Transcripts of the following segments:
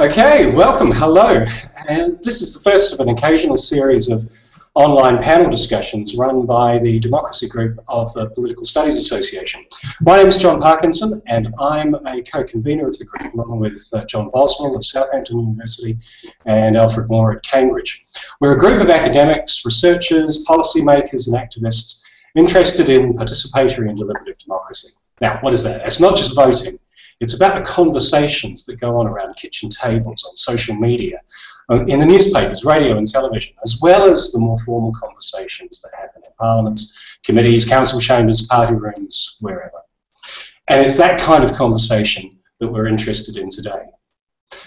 Okay, welcome, hello. And this is the first of an occasional series of online panel discussions run by the Democracy Group of the Political Studies Association. My name is John Parkinson and I'm a co-convener of the group along with John Boswell of Southampton University and Alfred Moore at Cambridge. We're a group of academics, researchers, policymakers and activists interested in participatory and deliberative democracy. Now, what is that? It's not just voting. It's about the conversations that go on around kitchen tables, on social media, in the newspapers, radio and television, as well as the more formal conversations that happen in parliaments, committees, council chambers, party rooms, wherever. And it's that kind of conversation that we're interested in today.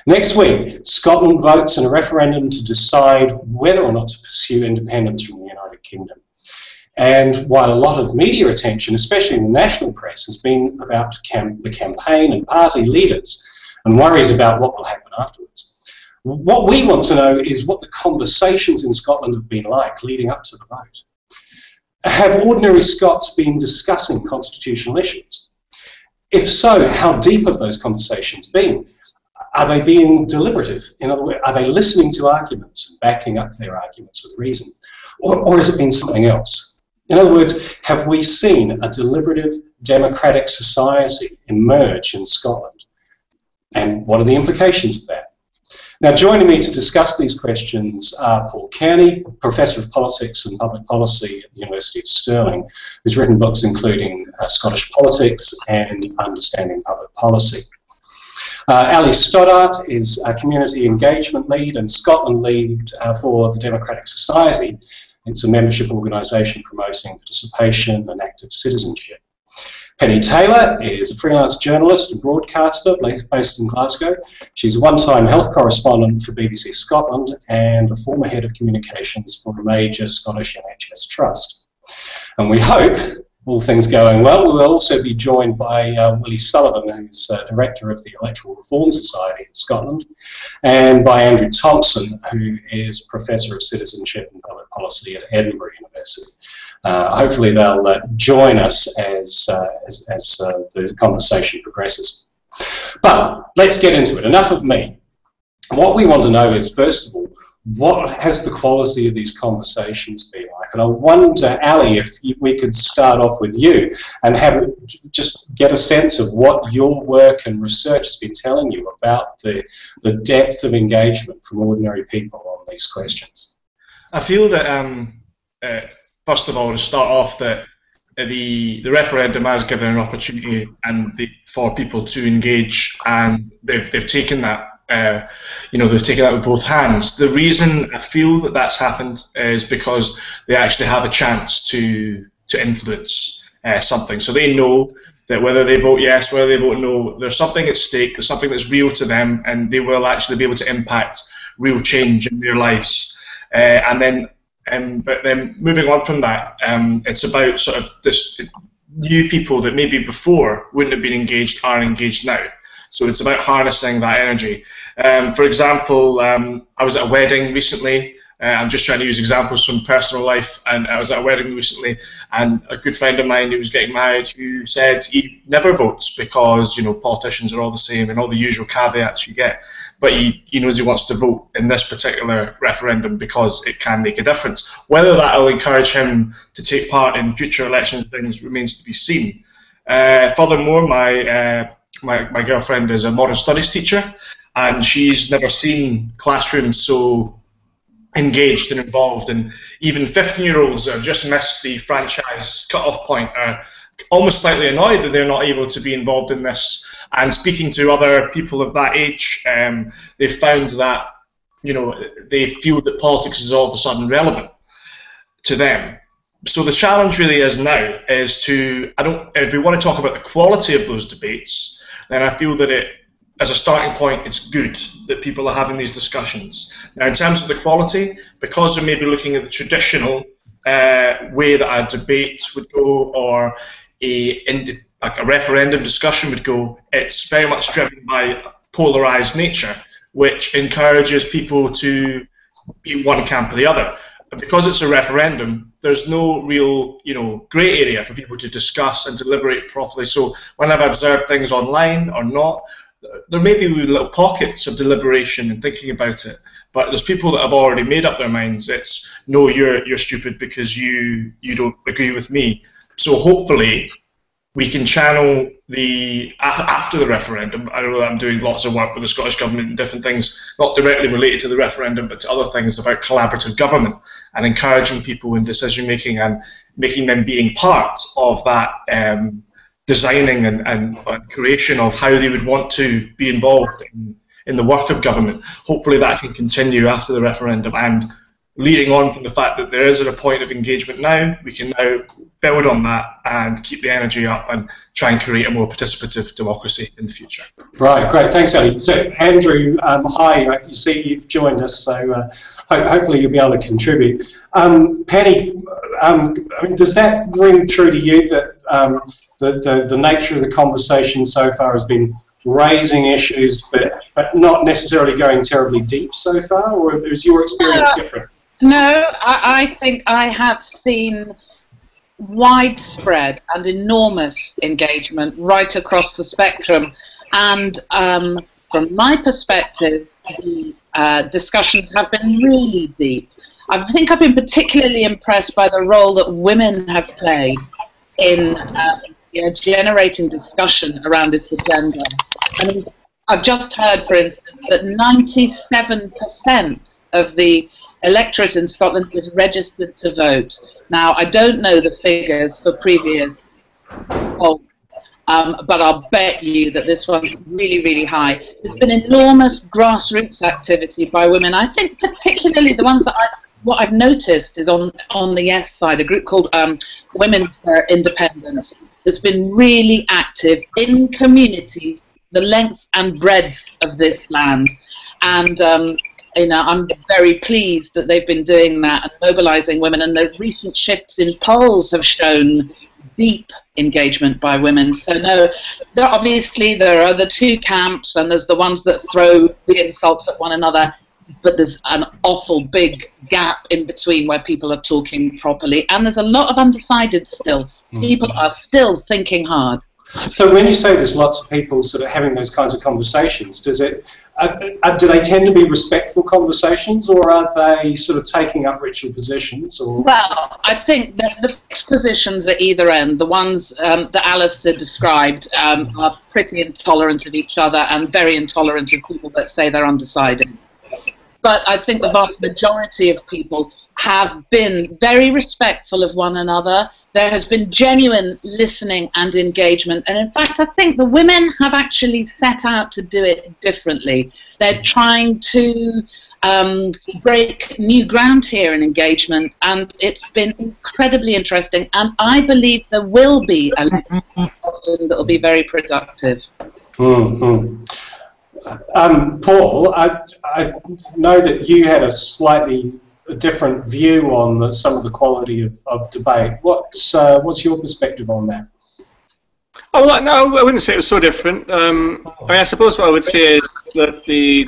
Next week, Scotland votes in a referendum to decide whether or not to pursue independence from the United Kingdom. And while a lot of media attention, especially in the national press, has been about the campaign and party leaders and worries about what will happen afterwards, what we want to know is what the conversations in Scotland have been like leading up to the vote. Have ordinary Scots been discussing constitutional issues? If so, how deep have those conversations been? Are they being deliberative? In other words, are they listening to arguments and backing up their arguments with reason? Or has it been something else? In other words, have we seen a deliberative democratic society emerge in Scotland? And what are the implications of that? Now, joining me to discuss these questions are Paul Kearney, Professor of Politics and Public Policy at the University of Stirling, who's written books including Scottish Politics and Understanding Public Policy. Ali Stoddart is a Community Engagement Lead and Scotland Lead for the Democratic Society. It's a membership organisation promoting participation and active citizenship. Penny Taylor is a freelance journalist and broadcaster based in Glasgow. She's a one-time health correspondent for BBC Scotland and a former head of communications for a major Scottish NHS trust. And we hope, all things going well, we will also be joined by Willie Sullivan, who's Director of the Electoral Reform Society of Scotland, and by Andrew Thompson, who is Professor of Citizenship and Public Policy at Edinburgh University. Hopefully they'll join us as the conversation progresses. But let's get into it. Enough of me. What we want to know is, first of all, what has the quality of these conversations been like? And I wonder, Ali, if we could start off with you and just get a sense of what your work and research has been telling you about the depth of engagement from ordinary people on these questions. I feel that, first of all, to start off, that the referendum has given an opportunity for people to engage, and they've taken that. They've taken that with both hands. The reason I feel that that's happened is because they actually have a chance to influence something. So they know that whether they vote yes, whether they vote no, there's something at stake, there's something that's real to them, and they will actually be able to impact real change in their lives. But then moving on from that, it's about sort of this new people that maybe before wouldn't have been engaged are engaged now. So it's about harnessing that energy. For example, I was at a wedding recently. I'm just trying to use examples from personal life. And I was at a wedding recently, and a good friend of mine who was getting married, who said he never votes because, politicians are all the same and all the usual caveats you get. But he knows he wants to vote in this particular referendum because it can make a difference. Whether that will encourage him to take part in future elections, things remains to be seen. Furthermore, my girlfriend is a modern studies teacher, and she's never seen classrooms so engaged and involved. And even 15-year-olds who have just missed the franchise cut-off point are almost slightly annoyed that they're not able to be involved in this. And speaking to other people of that age, they've found that they feel that politics is all of a sudden relevant to them. So the challenge really is now is if we want to talk about the quality of those debates, then I feel that as a starting point, it's good that people are having these discussions. Now, in terms of the quality, because they're maybe looking at the traditional way that a debate would go or like a referendum discussion would go, it's very much driven by polarised nature, which encourages people to be one camp or the other. Because it's a referendum, there's no real, grey area for people to discuss and deliberate properly. So when I've observed things online or not, there may be little pockets of deliberation and thinking about it, but there's people that have already made up their minds. It's, no, you're stupid because you don't agree with me. So hopefully we can channel after the referendum. I know that I'm doing lots of work with the Scottish Government and different things, not directly related to the referendum, but to other things about collaborative government and encouraging people in decision making and making them being part of that designing and creation of how they would want to be involved in the work of government. Hopefully that can continue after the referendum, and leading on from the fact that there is a point of engagement now, we can now build on that and keep the energy up and try and create a more participative democracy in the future. Right, great, thanks, Ali. So, Andrew, hi, I see you've joined us, so hopefully you'll be able to contribute. Penny, does that ring true to you that the nature of the conversation so far has been raising issues, but not necessarily going terribly deep so far, or is your experience different? No, I think I have seen widespread and enormous engagement right across the spectrum, and from my perspective, the discussions have been really deep. I think I've been particularly impressed by the role that women have played in generating discussion around this agenda. I mean, I've just heard, for instance, that 97% of the electorate in Scotland is registered to vote. Now, I don't know the figures for previous polls, but I'll bet you that this one's really, really high. There's been enormous grassroots activity by women. I think particularly the ones that what I've noticed is on the Yes side, a group called Women for Independence that's been really active in communities the length and breadth of this land, and I'm very pleased that they've been doing that and mobilising women, and the recent shifts in polls have shown deep engagement by women. So no, obviously there are the two camps, and there's the ones that throw the insults at one another, but there's an awful big gap in between where people are talking properly, and there's a lot of undecided still. People are still thinking hard. So when you say there's lots of people sort of having those kinds of conversations, do they tend to be respectful conversations, or are they sort of taking up ritual positions? Or? Well, I think that the fixed positions at either end, the ones that Alistair described, are pretty intolerant of each other and very intolerant of people that say they're undecided. But I think the vast majority of people have been very respectful of one another. There has been genuine listening and engagement. And in fact, I think the women have actually set out to do it differently. They're trying to break new ground here in engagement. And it's been incredibly interesting. And I believe there will be a lesson that will be very productive. Mm-hmm. Paul, I know that you had a slightly different view on some of the quality of debate. What's your perspective on that? Oh, well, no, I wouldn't say it was so different. I mean, I suppose what I would say is that the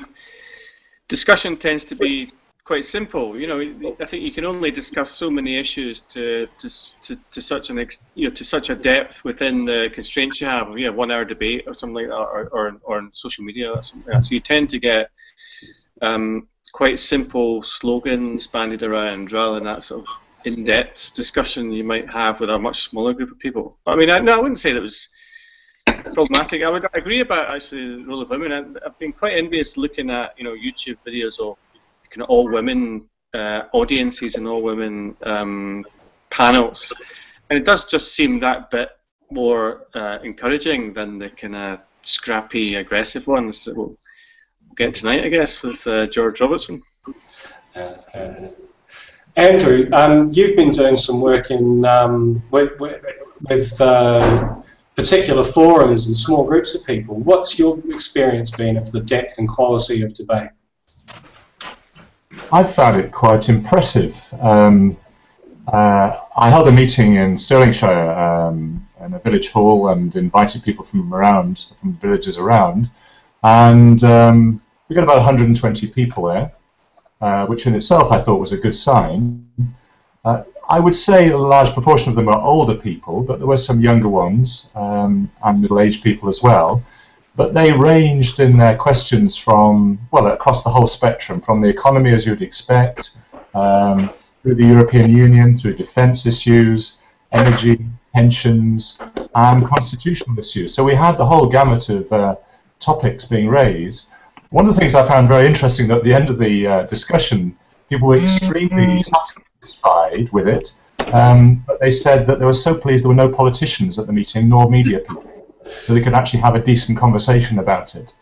discussion tends to be quite simple. You know, I think you can only discuss so many issues to such a depth within the constraints you have. You know, 1 hour debate or something like that, or on social media or something like that. So you tend to get quite simple slogans bandied around rather than that sort of in-depth discussion you might have with a much smaller group of people. But I mean, I wouldn't say that was problematic. I would agree about actually the role of women. I've been quite envious looking at YouTube videos of kind of all women audiences and all women panels, and it does just seem that bit more encouraging than the kind of scrappy, aggressive ones that we'll get tonight, I guess, with George Robertson. Andrew, you've been doing some work in with particular forums and small groups of people. What's your experience been of the depth and quality of debate? I found it quite impressive. I held a meeting in Stirlingshire in a village hall and invited people from villages around, and we got about 120 people there, which in itself I thought was a good sign. I would say a large proportion of them are older people, but there were some younger ones and middle-aged people as well. but they ranged in their questions from, well, across the whole spectrum, from the economy as you'd expect, through the European Union, through defence issues, energy, pensions, and constitutional issues. So we had the whole gamut of topics being raised. One of the things I found very interesting at the end of the discussion, people were extremely satisfied with it, but they said that they were so pleased there were no politicians at the meeting, nor media people, so they could actually have a decent conversation about it.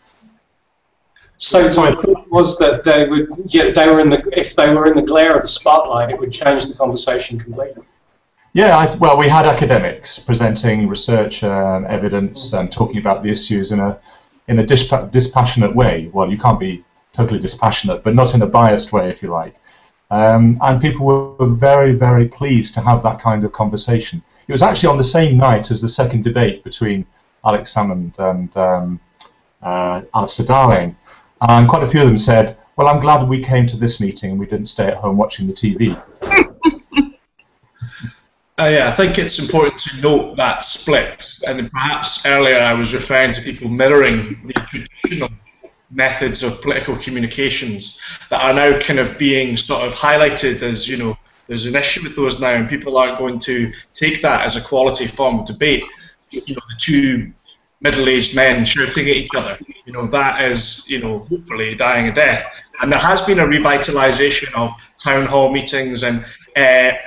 So my thought was that they would, if they were in the glare of the spotlight, it would change the conversation completely. Yeah, well, we had academics presenting research evidence and talking about the issues in a dispassionate way. Well, you can't be totally dispassionate, but not in a biased way, if you like. And people were very, very pleased to have that kind of conversation. It was actually on the same night as the second debate between Alex Salmond and Alistair Darling. And quite a few of them said, well, I'm glad we came to this meeting and we didn't stay at home watching the TV. Yeah, I think it's important to note that split, and perhaps earlier I was referring to people mirroring the traditional methods of political communications that are now kind of being sort of highlighted as, you know, there's an issue with those now, and people aren't going to take that as a quality form of debate. You know, the two middle-aged men shouting at each other, you know, that is, you know, hopefully dying a death. And there has been a revitalisation of town hall meetings, and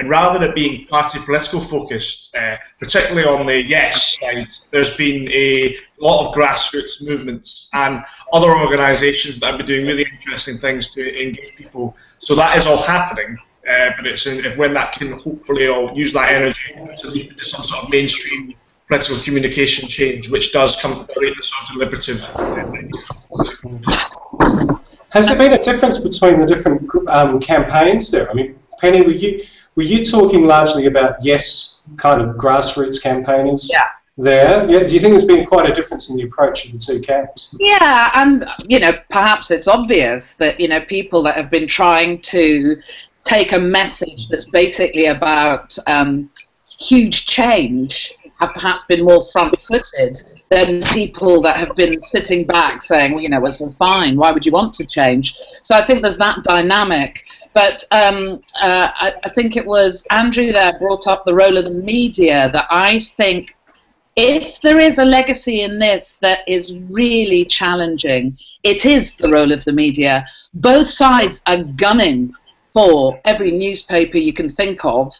rather than it being party political focused, particularly on the Yes side, there's been a lot of grassroots movements and other organisations that have been doing really interesting things to engage people. So that is all happening, but it's when that can hopefully all use that energy to lead to some sort of mainstream political communication change, which does come to create this sort of deliberative. Has there been a difference between the different campaigns there? I mean, Penny, were you talking largely about Yes kind of grassroots campaigners? Yeah. There, yeah. Do you think there's been quite a difference in the approach of the two camps? Yeah, and you know, perhaps it's obvious that, you know, people that have been trying to take a message that's basically about huge change have perhaps been more front-footed than people that have been sitting back saying, well, you know, it's all fine, why would you want to change? So I think there's that dynamic. But I think it was Andrew there brought up the role of the media, that I think if there is a legacy in this that is really challenging, it is the role of the media. Both sides are gunning for every newspaper you can think of.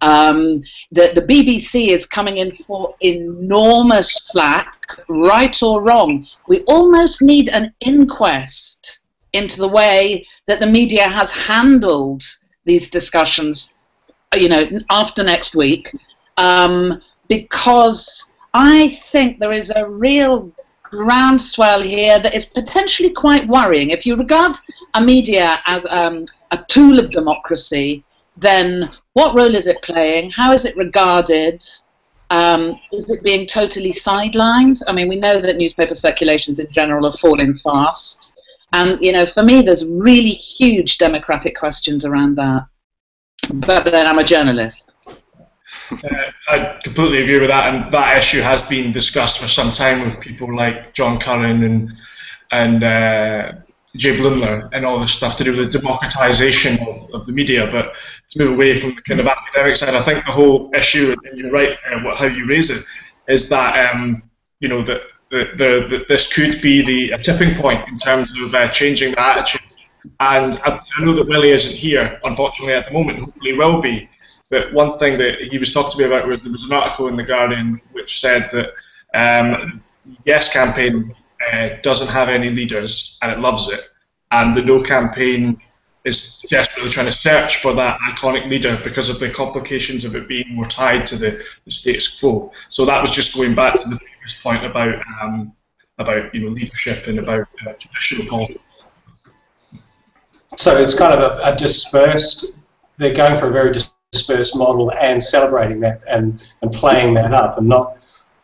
The BBC is coming in for enormous flack, right or wrong. We almost need an inquest into the way that the media has handled these discussions, you know, after next week, because I think there is a real groundswell here that is potentially quite worrying. If you regard a media as a tool of democracy, then what role is it playing? How is it regarded? Is it being totally sidelined? I mean, we know that newspaper circulations in general are falling fast. And, you know, for me, there's really huge democratic questions around that. But then I'm a journalist. I completely agree with that, and that issue has been discussed for some time with people like John Curran and Jay Blundler and all this stuff to do with the democratisation of the media. But to move away from the kind of academic side, I think the whole issue, and you're right, how you raise it, is that you know, that this could be a tipping point in terms of changing the attitude. And I know that Willie isn't here, unfortunately, at the moment. Hopefully will be. But one thing that he was talking to me about was there was an article in The Guardian which said that the Yes campaign doesn't have any leaders and it loves it, and the No campaign is desperately trying to search for that iconic leader because of the complications of it being more tied to the status quo. So that was just going back to the previous point about you know, leadership and about traditional politics. So it's kind of a dispersed. They're going for a very dispersed model and celebrating that and playing that up and not.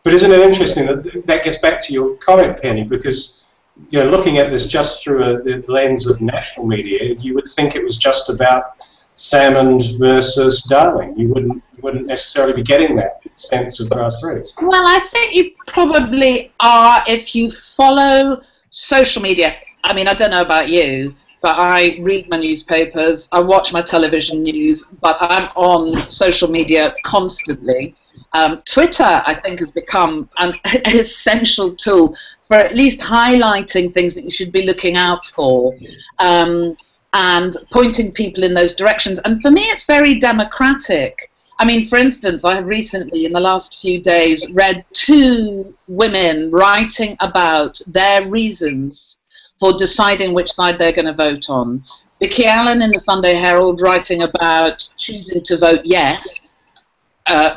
But isn't it interesting that gets back to your comment, Penny, because, you know, looking at this just through the lens of national media, you would think it was just about Salmond versus Darling. You wouldn't necessarily be getting that. sense of grassroots? Well, I think you probably are if you follow social media. I mean, I don't know about you, but I read my newspapers, I watch my television news, but I'm on social media constantly. Twitter, I think, has become an essential tool for at least highlighting things that you should be looking out for, and pointing people in those directions. And for me, it's very democratic. I mean, for instance, I have recently, in the last few days, read 2 women writing about their reasons for deciding which side they're going to vote on. Vicky Allen in the Sunday Herald writing about choosing to vote yes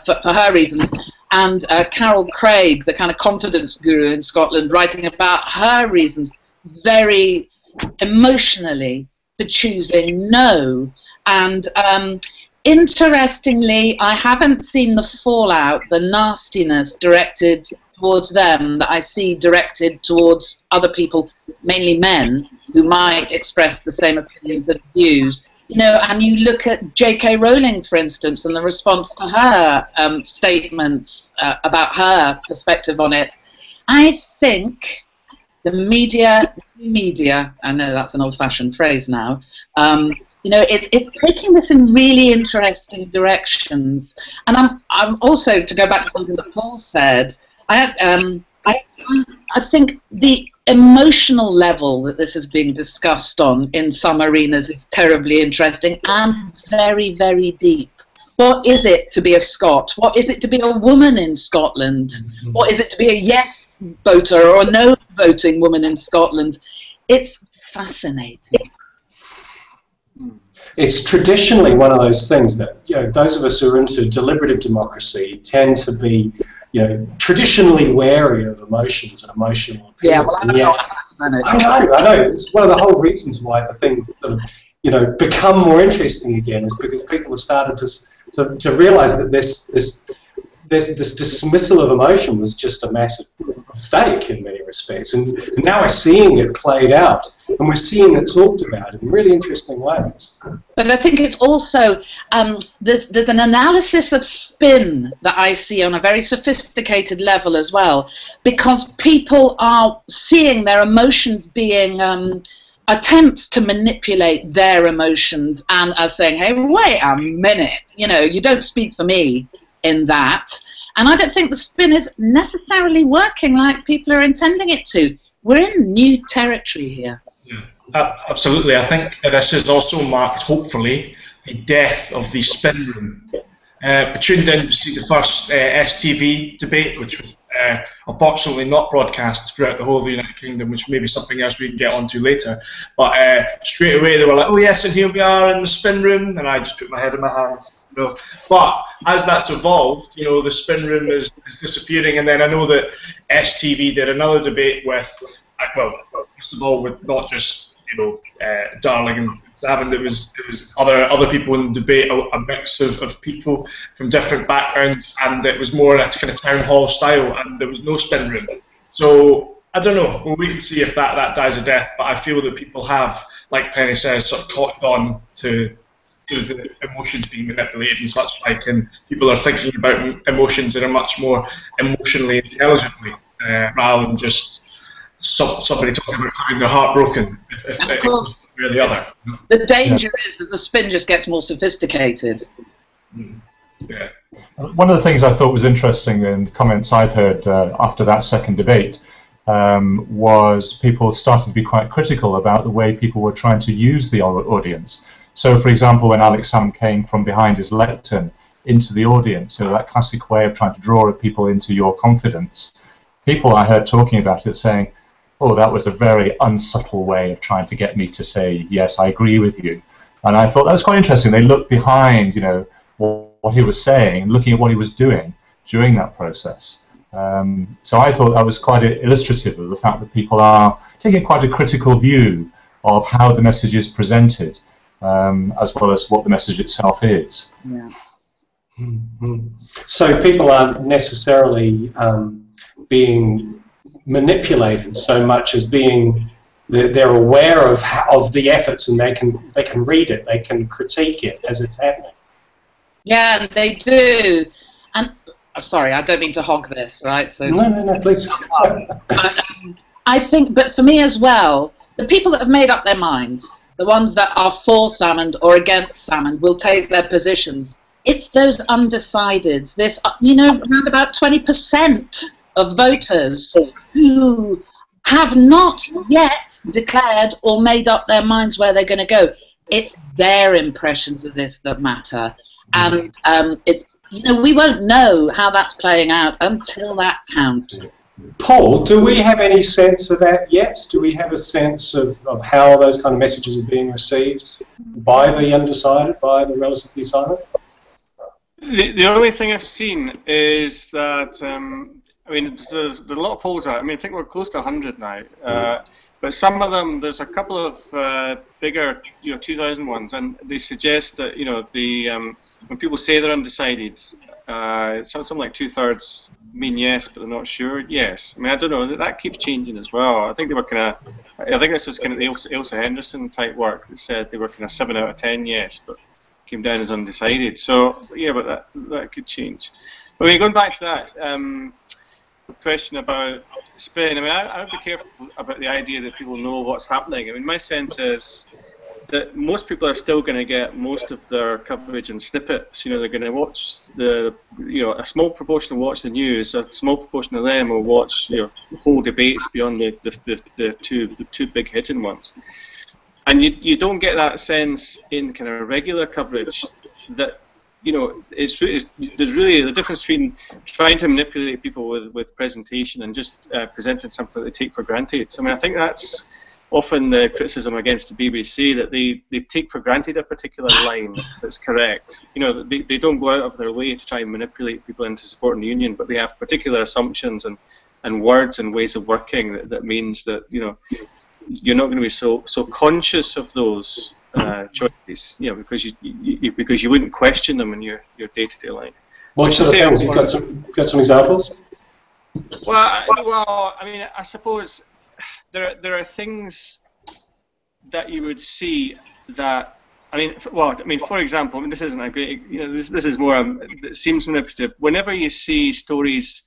for her reasons, and Carol Craig, the kind of confidence guru in Scotland, writing about her reasons very emotionally for choosing no. And interestingly, I haven't seen the fallout, the nastiness directed towards them that I see directed towards other people, mainly men, who might express the same opinions and views. You know, and you look at J.K. Rowling, for instance, and the response to her statements about her perspective on it. I think the media, I know that's an old-fashioned phrase now, you know, it's taking this in really interesting directions. And I'm also, to go back to something that Paul said, I think the emotional level that this is being discussed on in some arenas is terribly interesting and very, very deep. What is it to be a Scot? What is it to be a woman in Scotland? What is it to be a yes voter or a no voting woman in Scotland? It's fascinating. It's traditionally one of those things that, you know, those of us who are into deliberative democracy tend to be, you know, traditionally wary of emotions and emotional appeal. Yeah, well, I know. It's one of the whole reasons why the things sort of, you know, become more interesting again, is because people have started to realise that this dismissal of emotion was just a massive mistake in many respects, and now we're seeing it played out, and we're seeing it talked about in really interesting ways. But I think it's also, there's an analysis of spin that I see on a very sophisticated level as well, because people are seeing their emotions being attempts to manipulate their emotions, and as saying, hey, wait a minute, you know, you don't speak for me in that. And I don't think the spin is necessarily working like people are intending it to. We're in new territory here. Yeah, absolutely. I think this has also marked, hopefully, the death of the spin room. I tuned in to see the first STV debate, which was unfortunately not broadcast throughout the whole of the United Kingdom, which may be something else we can get onto later. But straight away they were like, oh yes, and here we are in the spin room, and I just put my head in my hands. You know. But as that's evolved, you know, the spin room is disappearing, and then I know that STV did another debate with, well, first of all, with not just, you know, Darling and Savin, there was other people in the debate, a mix of people from different backgrounds, and it was more a kind of town hall style, and there was no spin room. So I don't know, we'll wait and see if that dies a death, but I feel that people have, like Penny says, sort of caught on to the emotions being manipulated and such like, and people are thinking about emotions in a much more emotionally intelligent way, rather than just somebody talking about having their heart broken, if of course, really other. the danger is that the spin just gets more sophisticated. Yeah. One of the things I thought was interesting in the comments I've heard after that second debate was people started to be quite critical about the way people were trying to use the audience. So, for example, when Alex Salmond came from behind his lectern into the audience, so that classic way of trying to draw people into your confidence, people I heard talking about it saying, oh, that was a very unsubtle way of trying to get me to say, yes, I agree with you. And I thought that was quite interesting. They looked behind, you know, what he was saying, looking at what he was doing during that process. So I thought that was quite illustrative of the fact that people are taking quite a critical view of how the message is presented, as well as what the message itself is. Yeah. So people aren't necessarily being manipulated so much as being they're aware of the efforts, and they can read it, they can critique it as it's happening. Yeah, they do. And sorry, I don't mean to hog this, right? So no, please. I think, but for me as well, the people that have made up their minds, the ones that are for salmon or against salmon, will take their positions. It's those undecideds, this, around about 20% of voters who have not yet declared or made up their minds where they're going to go. It's their impressions of this that matter. And it's, we won't know how that's playing out until that count. Paul, do we have any sense of that yet? Do we have a sense of how those kind of messages are being received by the undecided, by the relatively silent? The only thing I've seen is that, there's a lot of polls out. I think we're close to 100 now. But some of them, there's a couple of bigger, 2,000 ones, and they suggest that, when people say they're undecided, something like 2/3 mean yes, but they're not sure. Yes, I don't know. That keeps changing as well. I think they were I think this was kind of the Ailsa Henderson type work that said they were kind of 7 out of 10 yes, but came down as undecided. So yeah, but that could change. But going back to that question about spin, I would be careful about the idea that people know what's happening. My sense is that most people are still going to get most of their coverage in snippets. They're going to watch a small proportion will watch the news, a small proportion of them will watch whole debates beyond the two big hitting ones. And you don't get that sense in kind of regular coverage that there's really the difference between trying to manipulate people with presentation and just presenting something that they take for granted. So I think that's often the criticism against the BBC, that they take for granted a particular line that's correct. They don't go out of their way to try and manipulate people into supporting the union, but they have particular assumptions and words and ways of working that means that you're not going to be so conscious of those choices, because you wouldn't question them in your day-to-day life. What sort of things? You've got some examples? Well, I suppose there are things that you would see that, for example, this isn't a great, this is more, it seems manipulative. Whenever you see stories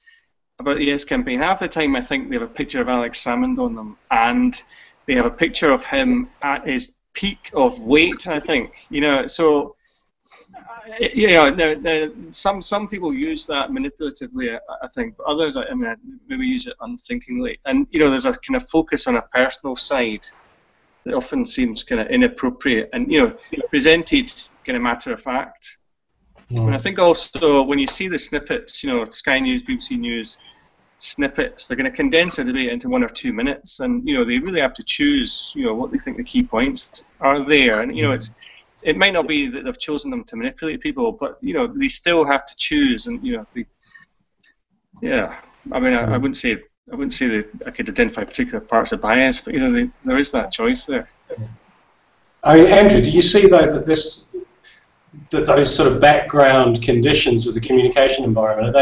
about the Yes campaign, half the time I think they have a picture of Alex Salmond on them, and they have a picture of him at his peak of weight, I think. So some people use that manipulatively, I think, but others, maybe use it unthinkingly. And there's a kind of focus on a personal side that often seems kind of inappropriate and presented kind of matter of fact. And I think also when you see the snippets, Sky News, BBC News snippets, they're going to condense a debate into 1 or 2 minutes, and they really have to choose what they think the key points are there. And it might not be that they've chosen them to manipulate people, but they still have to choose. And I wouldn't say that I could identify particular parts of bias, but there is that choice there. Andrew, do you see though that those sort of background conditions of the communication environment,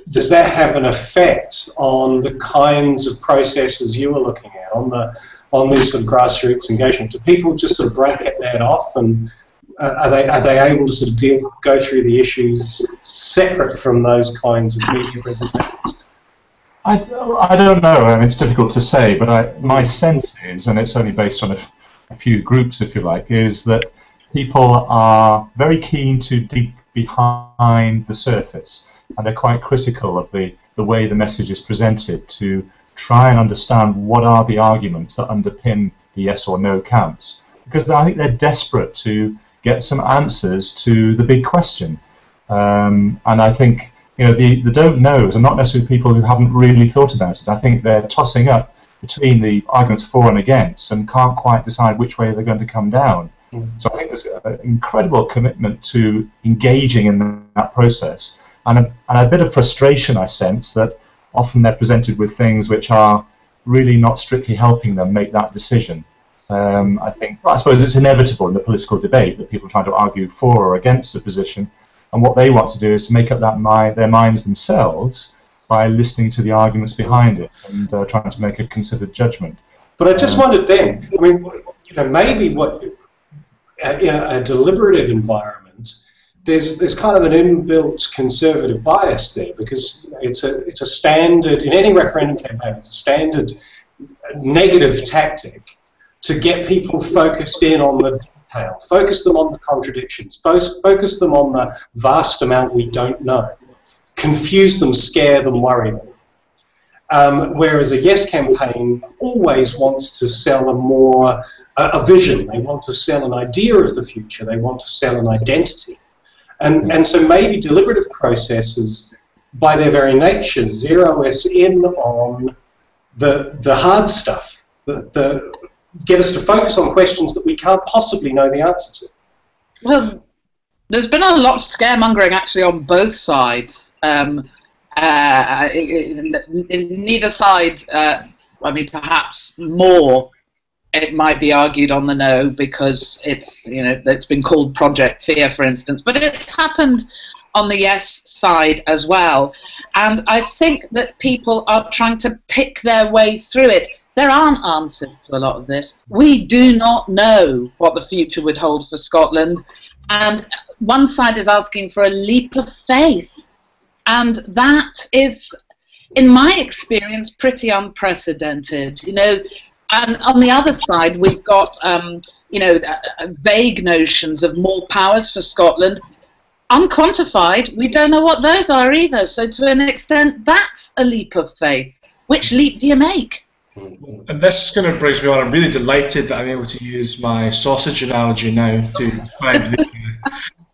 does that have an effect on the kinds of processes you were looking at, on these sort of grassroots engagement? Do people just sort of bracket that off, and are they able to sort of go through the issues separate from those kinds of media presentations? I don't know. It's difficult to say, but my sense is, and it's only based on a few groups, if you like, is that people are very keen to dig behind the surface. And they're quite critical of the way the message is presented, to try and understand what are the arguments that underpin the yes or no counts. Because I think they're desperate to get some answers to the big question. And I think the don't knows are not necessarily people who haven't really thought about it. I think they're tossing up between the arguments for and against and can't quite decide which way they're going to come down. So I think there's an incredible commitment to engaging in that process. And a bit of frustration, I sense, that often they're presented with things which are really not strictly helping them make that decision. I suppose it's inevitable in the political debate that people try to argue for or against a position, and what they want to do is to make up their minds themselves by listening to the arguments behind it and trying to make a considered judgment. But I just wondered then, maybe what a deliberative environment, there's kind of an inbuilt conservative bias there, because it's a standard in any referendum campaign. It's a standard negative tactic to get people focused in on the detail, focus them on the contradictions, focus them on the vast amount we don't know, confuse them, scare them, worry them. Whereas a yes campaign always wants to sell a vision. They want to sell an idea of the future. They want to sell an identity. And so maybe deliberative processes, by their very nature, zero us in on the hard stuff, get us to focus on questions that we can't possibly know the answer to. Well, there's been a lot of scaremongering actually on both sides. Neither side, I mean, perhaps more, it might be argued on the no, because it's, you know, it's been called Project Fear, for instance, but it's happened on the yes side as well. And I think that people are trying to pick their way through it. There aren't answers to a lot of this. We do not know what the future would hold for Scotland, and one side is asking for a leap of faith, and that is, in my experience, pretty unprecedented, you know. And on the other side, we've got, you know, vague notions of more powers for Scotland. Unquantified, we don't know what those are either. So to an extent, that's a leap of faith. Which leap do you make? And this kind of brings me on. I'm really delighted that I'm able to use my sausage analogy now to describe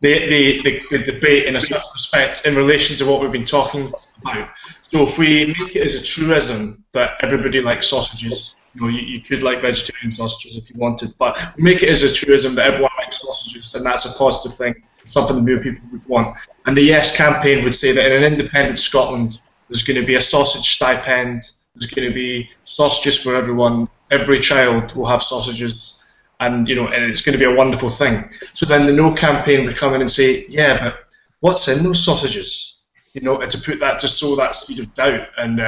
the debate in a certain respect in relation to what we've been talking about. So if we make it as a truism that everybody likes sausages, you know, you could like vegetarian sausages if you wanted, but make it as a truism that everyone likes sausages, and that's a positive thing, something that more people would want. And the Yes campaign would say that in an independent Scotland, there's going to be a sausage stipend, there's going to be sausages for everyone, every child will have sausages, and you know, and it's going to be a wonderful thing. So then the No campaign would come in and say, yeah, but what's in those sausages? You know, and to put that, to sow that seed of doubt. And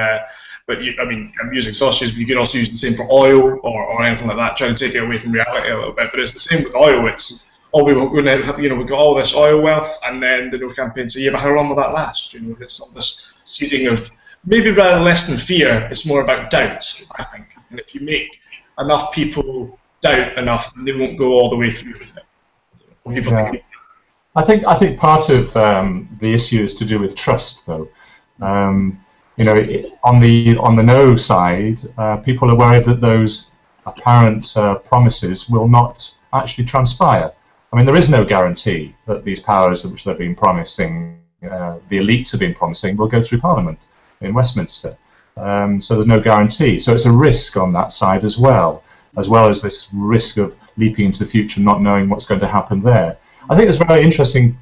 but I mean, I'm using sausages, but you can also use the same for oil or anything like that, trying to take it away from reality a little bit. But it's the same with oil. It's, oh, we're going to have, you know, we've got all this oil wealth, and then the No campaign say, yeah, but how long will that last? You know, it's not this seeding of, maybe rather less than fear, it's more about doubt, I think. And if you make enough people doubt enough, then they won't go all the way through with it. People think. I think part of the issue is to do with trust, though. You know, on the no side, people are worried that those apparent promises will not actually transpire. I mean, there is no guarantee that these powers which they've been promising, the elites have been promising, will go through Parliament in Westminster. So there's no guarantee. So it's a risk on that side as well as this risk of leaping into the future, not knowing what's going to happen there. I think there's a very interesting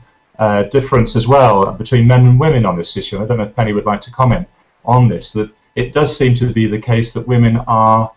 difference as well between men and women on this issue. I don't know if Penny would like to comment on this, that it does seem to be the case that women are,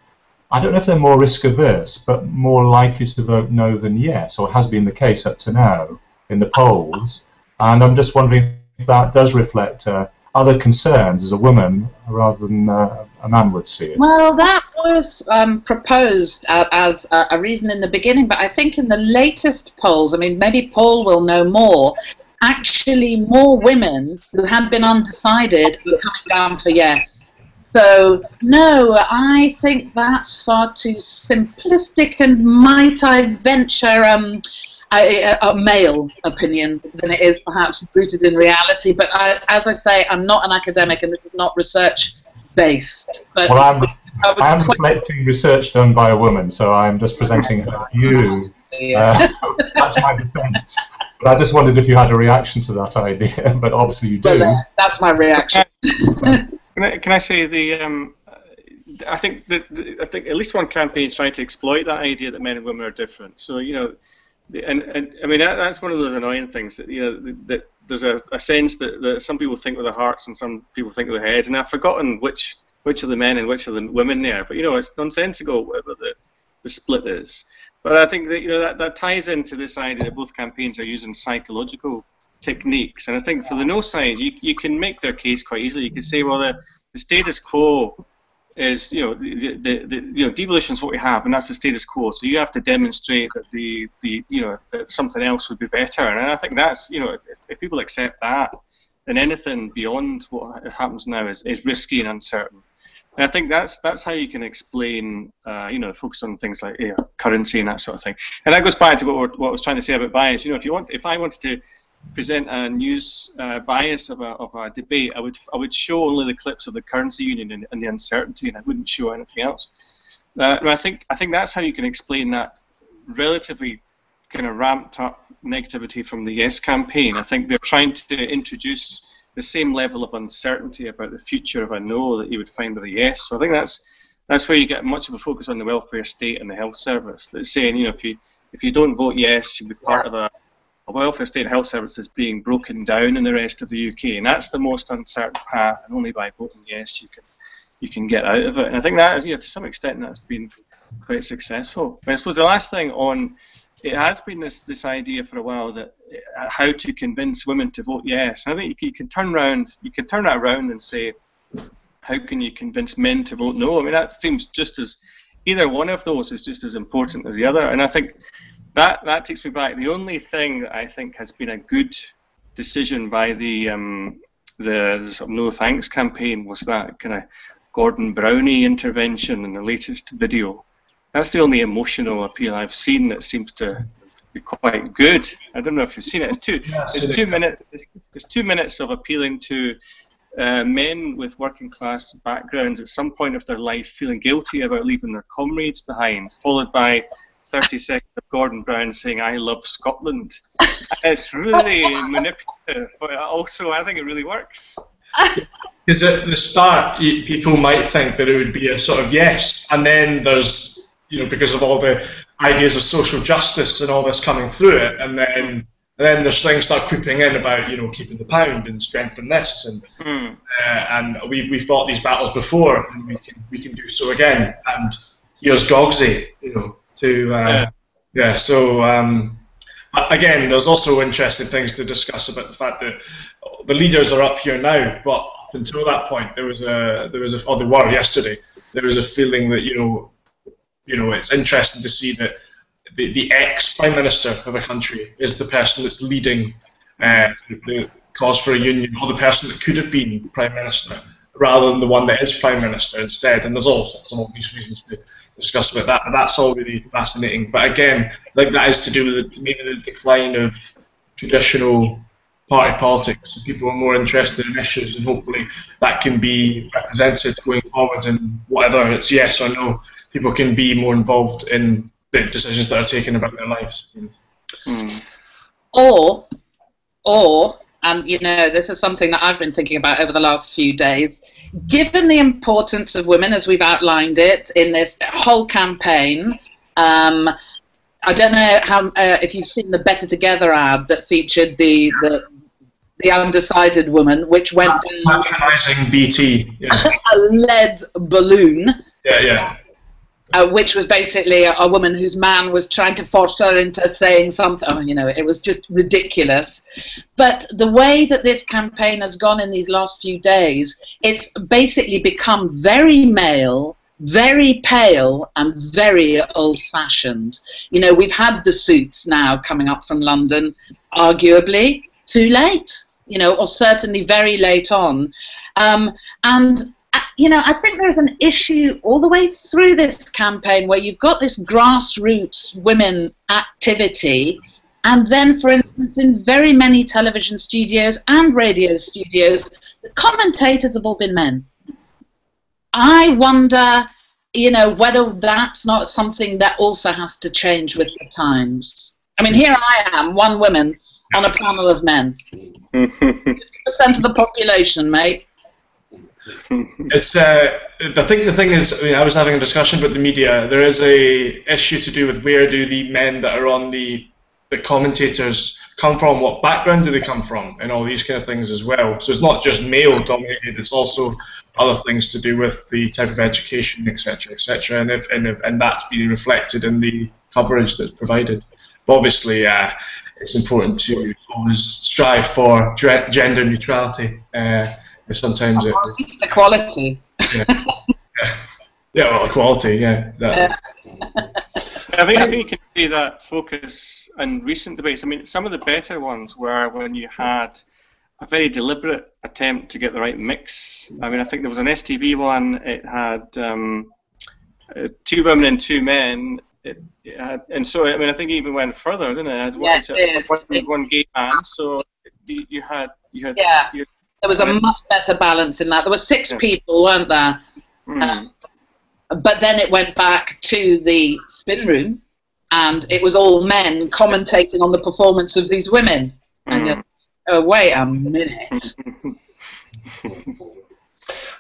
I don't know if they're more risk averse, but more likely to vote no than yes, or has been the case up to now in the polls. And I'm just wondering if that does reflect other concerns as a woman rather than a man would see it. Well, that was proposed as a reason in the beginning, but I think in the latest polls, I mean, maybe Paul will know more, actually more women who had been undecided are coming down for yes. So, no, I think that's far too simplistic, and might I venture a male opinion than it is perhaps rooted in reality. But as I say, I'm not an academic, and this is not research-based. Well, I'm reflecting research done by a woman, so I'm just presenting her view. So that's my defence. But I just wondered if you had a reaction to that idea, but obviously you do. Well, that's my reaction. Can I say I think at least one campaign is trying to exploit that idea that men and women are different. So, you know, and I mean that's one of those annoying things, that, you know, that there's a sense that some people think with their hearts and some people think with their heads, and I've forgotten which of the men and which of the women there. But, you know, it's nonsensical whatever the split is. But I think that, you know, that ties into this idea that both campaigns are using psychological techniques. And I think for the no side, you can make their case quite easily. You can say, well, the status quo is, devolution is what we have, and that's the status quo. So you have to demonstrate that that something else would be better. And I think that's, if people accept that, then anything beyond what happens now is risky and uncertain. And I think that's how you can explain, focus on things like currency and that sort of thing. And that goes back to what I was trying to say about bias. If I wanted to present a news bias of a debate, I would show only the clips of the currency union and the uncertainty, and I wouldn't show anything else. And I think that's how you can explain that relatively kind of ramped up negativity from the Yes campaign. I think they're trying to introduce the same level of uncertainty about the future of a no that you would find with a yes. So I think that's where you get much of a focus on the welfare state and the health service. That's saying, if you don't vote yes, you'll be part of a welfare state and health service is being broken down in the rest of the UK, and that's the most uncertain path. And only by voting yes you can get out of it. And I think that is, to some extent, that's been quite successful. But I suppose the last thing on it has been this idea for a while that how to convince women to vote yes. And I think you can turn that around and say, how can you convince men to vote no? I mean, that seems just as, either one of those is just as important as the other. And I think that takes me back. The only thing that I think has been a good decision by the sort of No Thanks campaign was that kind of Gordon Brownie intervention in the latest video. That's the only emotional appeal I've seen that seems to be quite good. I don't know if you've seen it. It's 2 minutes. It's 2 minutes of appealing to men with working class backgrounds at some point of their life feeling guilty about leaving their comrades behind, followed by 30 seconds of Gordon Brown saying, "I love Scotland." It's really manipulative, but also I think it really works. Because at the start, people might think that it would be a sort of yes, and then there's, because of all the ideas of social justice and all this coming through it, and then there's things start creeping in about, keeping the pound and strengthen this, and we've fought these battles before, and we can do so again. And here's Gogsy, So again, there's also interesting things to discuss about the fact that the leaders are up here now, but up until that point, there was yesterday, there was a feeling that it's interesting to see that the ex-prime minister of a country is the person that's leading the cause for a union, or the person that could have been prime minister, rather than the one that is prime minister instead. And there's all sorts of obvious reasons to discuss about that, but that's all really fascinating. But again, like, that is to do with maybe the decline of traditional party politics. People are more interested in issues, and hopefully that can be represented going forward, and whether it's yes or no, people can be more involved in the decisions that are taken about their lives. Or, and this is something that I've been thinking about over the last few days, given the importance of women as we've outlined it in this whole campaign, I don't know how if you've seen the Better Together ad that featured the undecided woman, which went down patronising BT, a lead balloon. Yeah. Which was basically a woman whose man was trying to force her into saying something. It was just ridiculous. But the way that this campaign has gone in these last few days, it's basically become very male, very pale, and very old-fashioned. We've had the suits now coming up from London, arguably too late, or certainly very late on. I think there's an issue all the way through this campaign where you've got this grassroots women activity, and then, for instance, in very many television studios and radio studios, the commentators have all been men. I wonder, whether that's not something that also has to change with the times. I mean, here I am, one woman on a panel of men. 50% of the population, mate. It's I think the thing is, I was having a discussion about the media. There is a issue to do with where do the men that are on the commentators come from, what background do they come from, and all these kind of things as well. So it's not just male dominated; it's also other things to do with the type of education, etc., etc., and that's being reflected in the coverage that's provided. But obviously, it's important to always strive for gender neutrality. Sometimes at least equality. Yeah. Yeah, well, equality, yeah. I think you can see that focus in recent debates. I mean, some of the better ones were when you had a very deliberate attempt to get the right mix. I mean, I think there was an STV one. It had 2 women and 2 men. And so, I mean, I think it even went further, didn't it? One gay man. So you had. Yeah. There was a much better balance in that. There were 6 people, weren't there? But then it went back to the spin room, and it was all men commentating on the performance of these women. And wait a minute.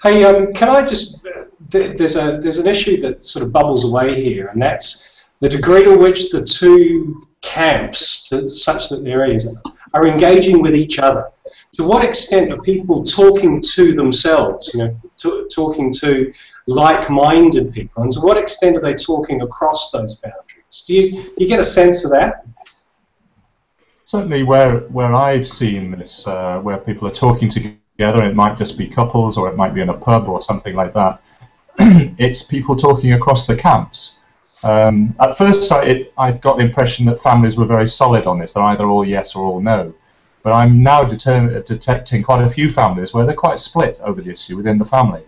Hey, can I just? There's an issue that sort of bubbles away here, and that's the degree to which the 2 camps, such that there is, are engaging with each other. To what extent are people talking to themselves? You know, talking to like-minded people, and to what extent are they talking across those boundaries? Do you get a sense of that? Certainly, where I've seen this, where people are talking together, it might just be couples, or it might be in a pub or something like that. It's people talking across the camps. At first, I got the impression that families were very solid on this. They're either all yes or all no. But I'm now detecting quite a few families where they're quite split over the issue within the family.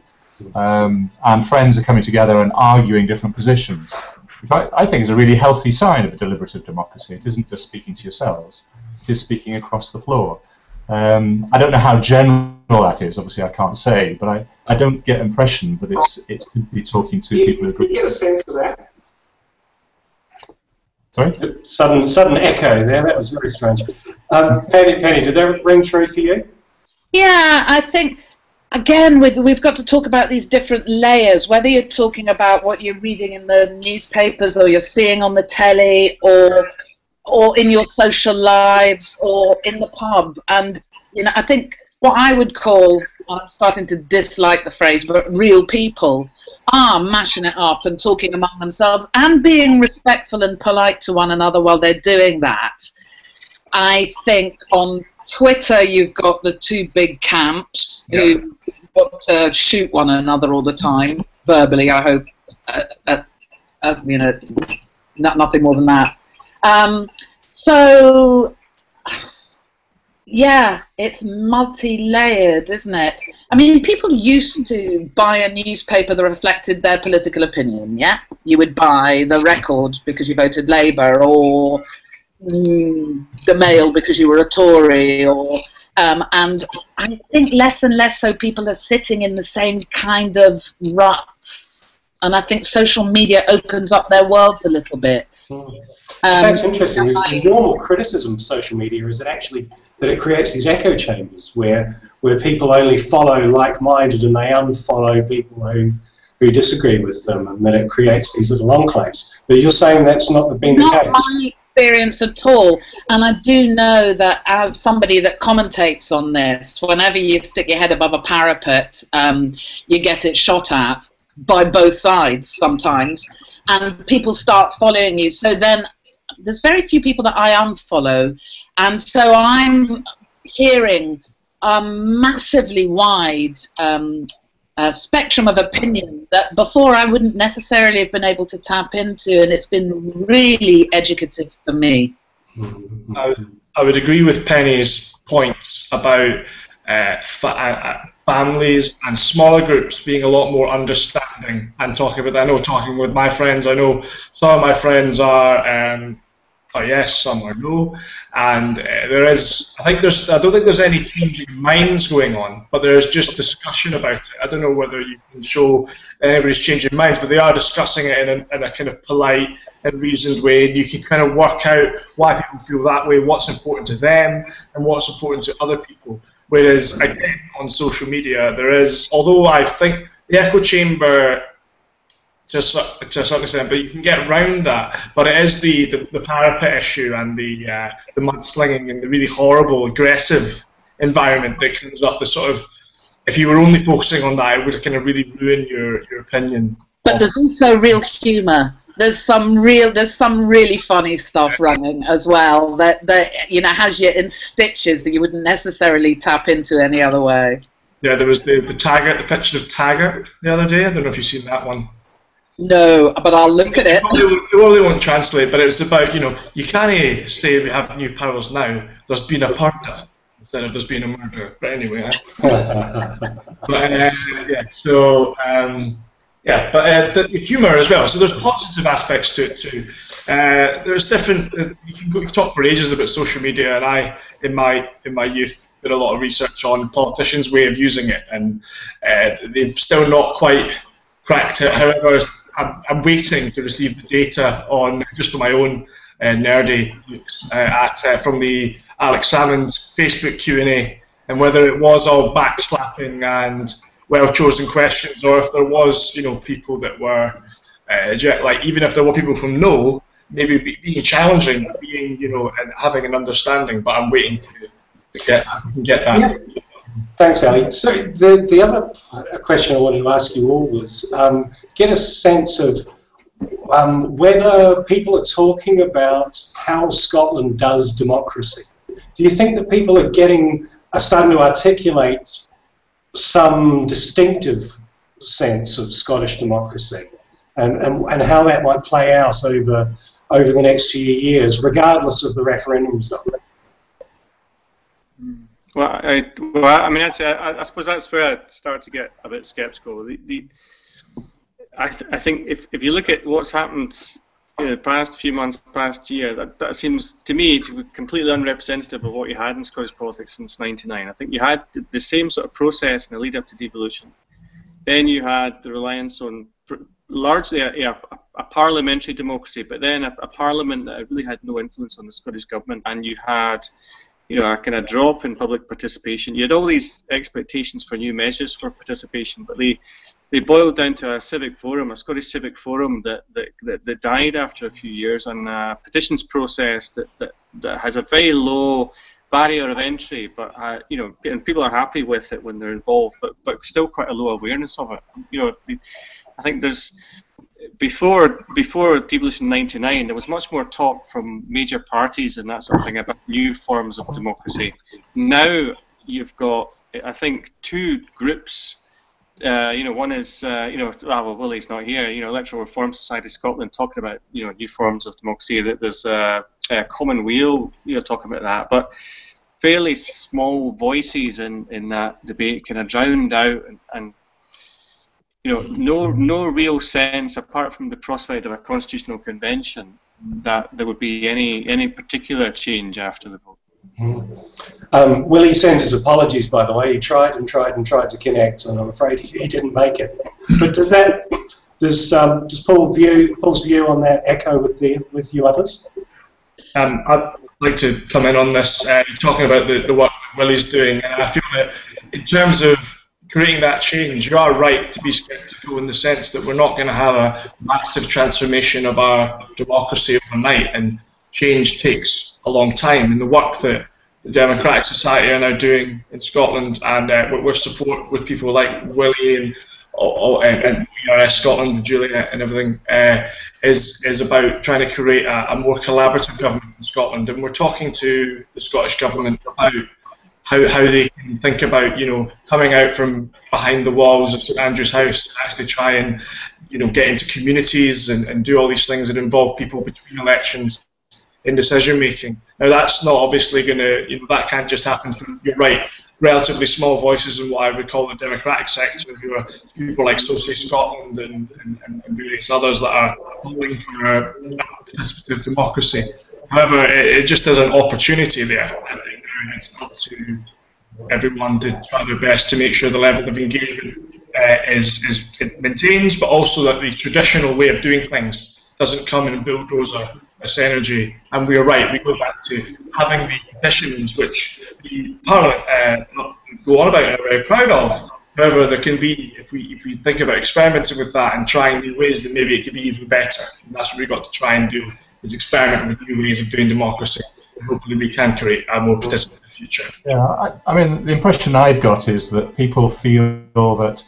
And friends are coming together and arguing different positions, which I think is a really healthy sign of a deliberative democracy. It isn't just speaking to yourselves, it is speaking across the floor. I don't know how general that is, obviously I can't say, but I don't get impression that it's simply talking to people who agree. Do you get a sense of that? Sorry? Sudden echo there, that was very strange. Penny, did that ring true for you? Yeah, I think, again, we've got to talk about these different layers, whether you're talking about what you're reading in the newspapers or you're seeing on the telly or in your social lives or in the pub. And, you know, I think what I would call, I'm starting to dislike the phrase, but real people are mashing it up and talking among themselves and being respectful and polite to one another while they're doing that. I think on Twitter you've got the 2 big camps who want to shoot one another all the time, verbally, I hope, you know, nothing more than that. So, yeah, it's multi-layered, isn't it? I mean, people used to buy a newspaper that reflected their political opinion, yeah? You would buy the Record because you voted Labour, or the Mail because you were a Tory, or and I think less and less so people are sitting in the same kind of ruts, and I think social media opens up their worlds a little bit. That's interesting, because the normal criticism of social media is that it creates these echo chambers where people only follow like-minded and they unfollow people who disagree with them, and that it creates these little enclaves. But you're saying that's not been the case? Not my experience at all. And I do know that as somebody that commentates on this, whenever you stick your head above a parapet, you get it shot at by both sides sometimes, and people start following you. So then there's very few people that I unfollow, and so I'm hearing a massively wide spectrum of opinion that before I wouldn't necessarily have been able to tap into, and it's been really educative for me. I would agree with Penny's points about families and smaller groups being a lot more understanding and talking about that. I know, talking with my friends, I know some of my friends are yes, some are no, and there is, I don't think there's any changing minds going on, but there is just discussion about it. I don't know whether you can show anybody's changing minds, but they are discussing it in a kind of polite and reasoned way, and you can kind of work out why people feel that way, what's important to them, and what's important to other people. Whereas, again, on social media, there is, although I think the echo chamber, to a certain extent, but you can get around that. But it is the parapet issue and the mudslinging and the really horrible, aggressive environment that comes up. The sort of, if you were only focusing on that, it would kind of really ruin your opinion. But there's also real humour. There's some really funny stuff running as well that you know has you in stitches that you wouldn't necessarily tap into any other way. Yeah, there was the picture of Taggart the other day. I don't know if you've seen that one. No, but I'll look at it. It probably won't translate, but it was about, you can't say we have new powers now. There's been a purda instead of there's been a murder. But anyway, the humour as well. So there's positive aspects to it too. There's different. You can talk for ages about social media, and I, in my youth, did a lot of research on politicians' way of using it, and they've still not quite cracked it. However, I'm waiting to receive the data on, just for my own nerdy looks, from the Alex Salmond's Facebook Q&A, and whether it was all backslapping and well-chosen questions, or if there was, people that were, even if there were people from no, maybe being challenging, and having an understanding. But I'm waiting to get that. Yeah. Thanks, Ali. So the other question I wanted to ask you all was get a sense of whether people are talking about how Scotland does democracy. Do you think that people are starting to articulate some distinctive sense of Scottish democracy, and how that might play out over the next few years, regardless of the referendum result? Well, I suppose that's where I start to get a bit sceptical. I think if you look at what's happened in the past few months, past year, that seems to me to be completely unrepresentative of what you had in Scottish politics since '99. I think you had the same sort of process in the lead up to devolution. Then you had the reliance on largely a parliamentary democracy, but then a parliament that really had no influence on the Scottish government, and you had a kind of drop in public participation. You had all these expectations for new measures for participation, but they boiled down to a civic forum, a Scottish civic forum that died after a few years, and a petitions process that has a very low barrier of entry, but and people are happy with it when they're involved, but still quite a low awareness of it. I think there's before devolution '99, there was much more talk from major parties and that sort of thing about new forms of democracy. Now you've got, I think, two groups. One is, Willie's not here. Electoral Reform Society Scotland talking about new forms of democracy. That there's a Commonweal, talking about that, but fairly small voices in that debate kind of drowned out, and no real sense, apart from the prospect of a constitutional convention, that there would be any particular change after the vote. Willie sends his apologies, by the way. He tried and tried and tried to connect, and I'm afraid he didn't make it. But does Paul's view on that echo with you others? I'd like to come in on this. Talking about the work that Willie's doing, and I feel that in terms of creating that change, you are right to be sceptical in the sense that we're not going to have a massive transformation of our democracy overnight, and change takes a long time. And the work that the Democratic Society are now doing in Scotland, and with support with people like Willie and ERS Scotland and Julia and everything, is about trying to create a more collaborative government in Scotland. And we're talking to the Scottish Government about how they can think about coming out from behind the walls of St Andrew's House to actually try and get into communities and do all these things that involve people between elections in decision making. Now that's not obviously going to, that can't just happen from, you're right, relatively small voices in what I would call the democratic sector, who are people like Socially Scotland and various others that are calling for participative democracy. However, it just has an opportunity there. It's up to everyone to try their best to make sure the level of engagement is maintains, but also that the traditional way of doing things doesn't come in and bulldoze this energy. And we are right, we go back to having the conditions which the Parliament go on about and are very proud of. However, there can be, if we think about experimenting with that and trying new ways, then maybe it could be even better. And that's what we've got to try and do, is experiment with new ways of doing democracy. Hopefully we can create a more participative future. Yeah, I mean, the impression I've got is that people feel that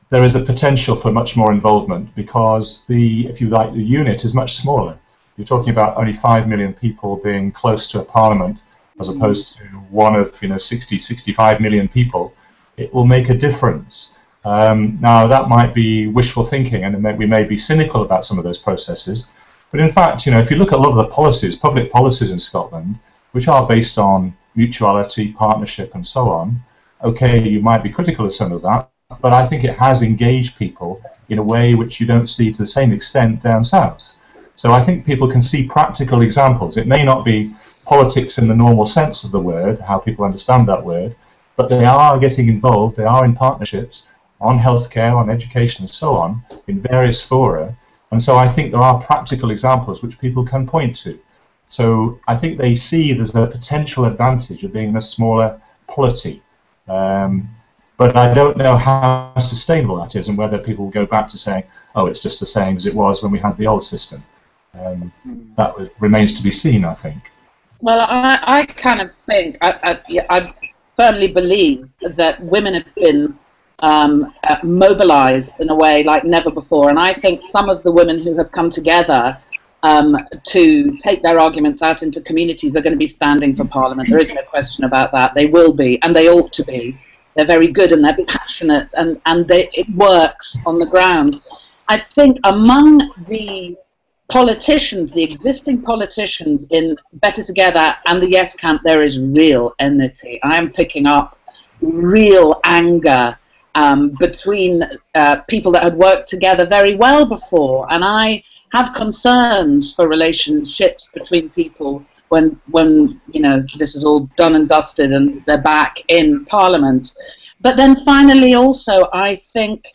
there is a potential for much more involvement because if you like, the unit is much smaller. You're talking about only 5 million people being close to a parliament as opposed to one of 60, 65 million people. It will make a difference. Now, that might be wishful thinking, and we may be cynical about some of those processes. But in fact, you know, if you look at a lot of the policies, public policies in Scotland, which are based on mutuality, partnership, and so on, okay, you might be critical of some of that, but I think it has engaged people in a way which you don't see to the same extent down south. So I think people can see practical examples. It may not be politics in the normal sense of the word, how people understand that word, but they are getting involved, they are in partnerships on healthcare, on education, and so on, in various fora. And so I think there are practical examples which people can point to. So I think they see there's a potential advantage of being in a smaller polity. But I don't know how sustainable that is and whether people will go back to saying, oh, it's just the same as it was when we had the old system. That remains to be seen, I think. Well, I kind of think, I firmly believe that women have been mobilized in a way like never before. And I think some of the women who have come together to take their arguments out into communities are going to be standing for Parliament. There is no question about that. They will be, and they ought to be. They're very good and they're passionate, and it works on the ground. I think among the politicians, the existing politicians in Better Together and the Yes camp, there is real enmity. I am picking up real anger between people that had worked together very well before, and I have concerns for relationships between people when you know this is all done and dusted and they're back in Parliament. But then finally also I think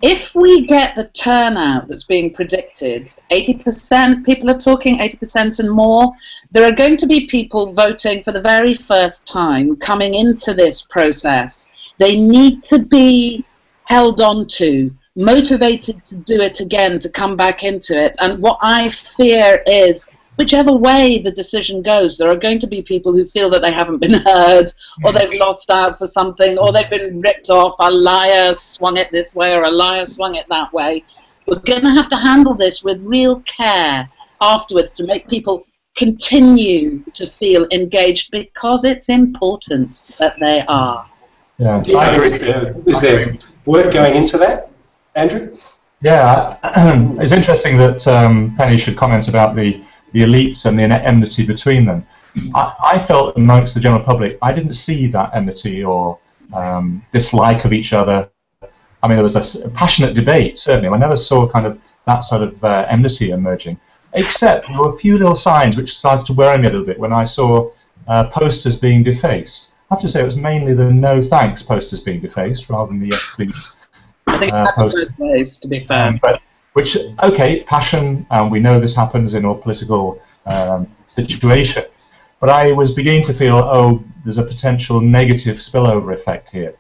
if we get the turnout that's being predicted, 80%, people are talking 80% and more, there are going to be people voting for the very first time coming into this process. They need to be held on to, motivated to do it again, to come back into it. And what I fear is, whichever way the decision goes, there are going to be people who feel that they haven't been heard, or they've lost out for something, or they've been ripped off, a liar swung it this way, or a liar swung it that way. We're going to have to handle this with real care afterwards to make people continue to feel engaged, because it's important that they are. Yeah, is there work going into that, Andrew? Yeah, it's interesting that Penny should comment about the elites and the enmity between them. I felt amongst the general public, I didn't see that enmity or dislike of each other. I mean, there was a passionate debate, certainly. I never saw kind of that sort of enmity emerging, except there were a few little signs which started to worry me a little bit when I saw posters being defaced. I have to say it was mainly the no thanks posters being defaced rather than the yes please. I think that's both ways, to be fair. But which, okay, passion, and we know this happens in all political situations. But I was beginning to feel, oh, there's a potential negative spillover effect here.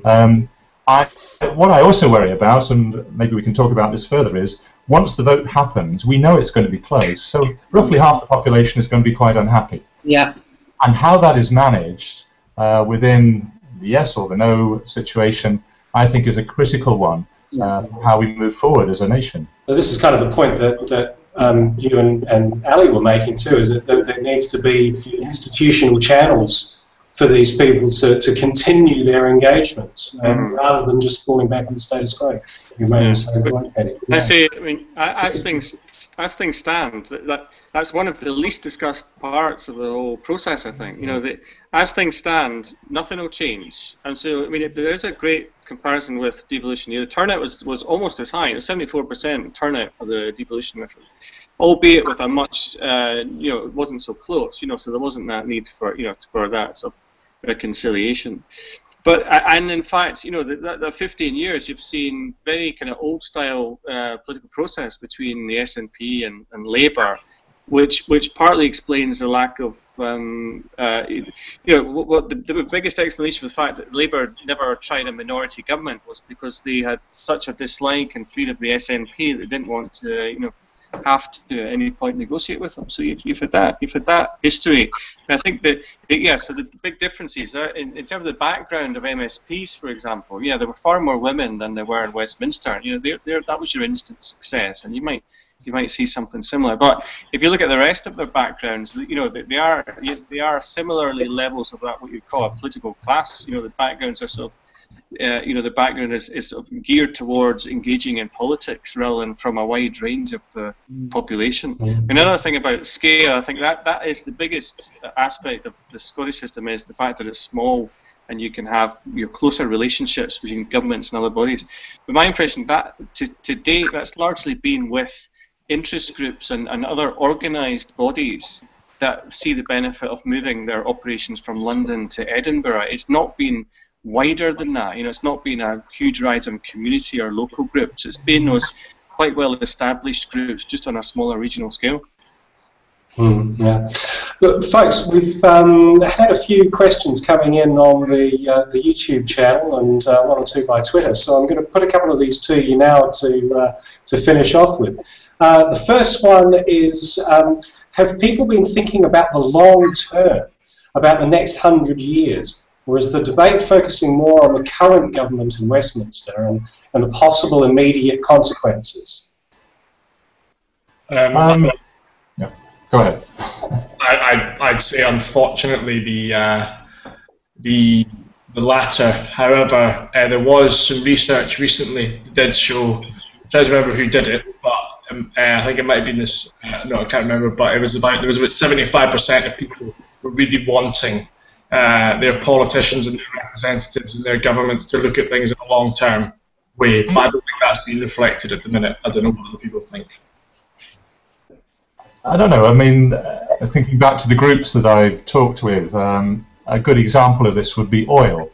What I also worry about, and maybe we can talk about this further, is once the vote happens, we know it's going to be close. So roughly half the population is going to be quite unhappy. Yeah. And how that is managed within the yes or the no situation, I think is a critical one for how we move forward as a nation. Well, this is kind of the point that you and Ali were making too, is that there needs to be institutional channels for these people to continue their engagement rather than just falling back on the status quo. I say, I mean, as things stand, that's one of the least discussed parts of the whole process. I think, you know, as things stand, nothing will change. And so, I mean, there is a great comparison with devolution. You know, the turnout was almost as high. It was 74% turnout for the devolution referendum, albeit with a much, you know, it wasn't so close. You know, so there wasn't that need for, you know, for that sort of reconciliation. But and in fact, you know, the 15 years you've seen very kind of old style political process between the SNP and Labour, which partly explains the lack of you know, what the biggest explanation for the fact that Labour never tried a minority government was because they had such a dislike and fear of the SNP that they didn't want to, you know, have to at any point negotiate with them. So you've had that history. And I think that so the big difference is in terms of the background of MSPs, for example. Yeah, there were far more women than there were in Westminster. You know, that was your instant success, and you might see something similar. But if you look at the rest of their backgrounds, you know, they are similarly levels of that what you'd call a political class. You know, the backgrounds are sort of the background is sort of geared towards engaging in politics rather than from a wide range of the population. Another thing about scale, I think that is the biggest aspect of the Scottish system, is the fact that it's small and you can have your closer relationships between governments and other bodies. But my impression that to date, that's largely been with interest groups and other organised bodies that see the benefit of moving their operations from London to Edinburgh. It's not been wider than that. It's not been a huge rise in community or local groups. It's been those quite well established groups, just on a smaller regional scale. Yeah. Look, folks, we've had a few questions coming in on the YouTube channel and one or two by Twitter, so I'm going to put a couple of these to you now to finish off with. The first one is, have people been thinking about the long term, about the next 100 years, or is the debate focusing more on the current government in Westminster and the possible immediate consequences? Yeah, go ahead. I'd say, unfortunately, the latter. However, there was some research recently that did show, I'm trying to remember who did it, but I think it might have been this. No, I can't remember. But there was about 75% of people were really wanting their politicians and their representatives and their governments to look at things in a long-term way. But I don't think that's being reflected at the minute. I don't know what other people think. I don't know. I mean, thinking back to the groups that I've talked with, a good example of this would be oil.